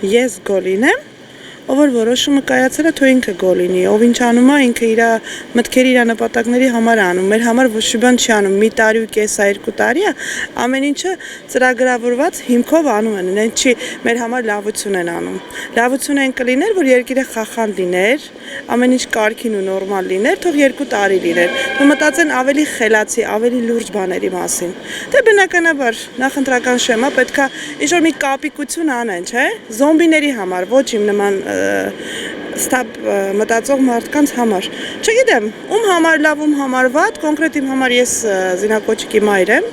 ես գոլ լինեմ, ով որ որոշումը կայացել է, թող ինքը գոլ լինի, ով ինչ անում է, ինքը իր մտքերի, իր նպատակների համար անում, մեր համար ոչ մի բան չի անում, մի տարի ու կես է, 2 տարի է, ամեն ինչը ծրագրավորված հիմքով անում են, այն չի մեր համար լավություն են անում, լավություն են կլիներ, որ երկիրը խախանդ լիներ, ամեն ինչ կարգին ու նորմալ լիներ, թող 2 տարի լիներ, ու մտածեն ավելի խելացի, ավելի լուրջ բաների մասին, դե բնականաբար նախընտրական շեմա պետք է ինչ-որ մի կապիկություն անեն, չէ, զոմբիների համար, ոչ իմ նման ստապ մտածող մարդկանց համար, չգիտեմ, ում համար լավ, ում համար վատ, կոնկրետ իմ համար ես զինակոչիկի մայր եմ,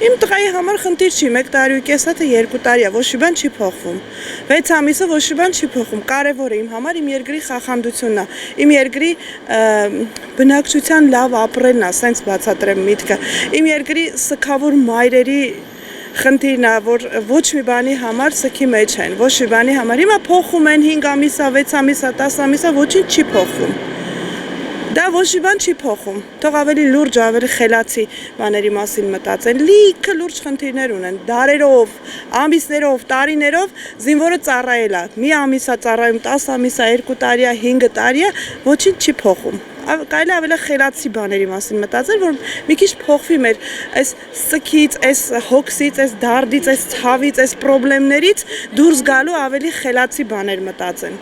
իմ տղայի համար խնդիր չի, 1 տարի ու կես է, թե 2 տարի է, ոչ մի բան չի փոխվում, 6 ամիսը ոչ մի բան չի փոխվում, կարևորը իմ համար իմ երկրի խախանդությունն է, իմ երկրի բնակչության լավ ապրելն է, սենց բացատրեմ միտքը, իմ երկրի սգավոր մայրերի խնդիրն է, որ ոչ մի բանի համար սգի մեջ են, ոչ մի բանի համար, հիմա փոխում են 5 ամիսա, 6 ամիսա, 10 ամիսա, ոչինչ չի փոխվում, դա ոչ մի բան չի փոխում, թող ավելի լուրջ, ավելի խելացի բաների մասին մտածեն, լիքը լուրջ խնդիրներ ունեն, դարերով, ամիսներով, տարիներով զինվորը ծառայել է, մի ամիսա ծառայում, 10 ամիսա, 2 տարի է, 5 տարի է, ոչինչ չի փոխում, կարելի է ավելի խելացի բաների մասին մտածել, որ մի քիչ փոխվի մեր այս սգից, այս հոգսից, այս դարդից, այս ցավից, այս խնդիրներից դուրս գալու ավելի խելացի բաներ մտածեն։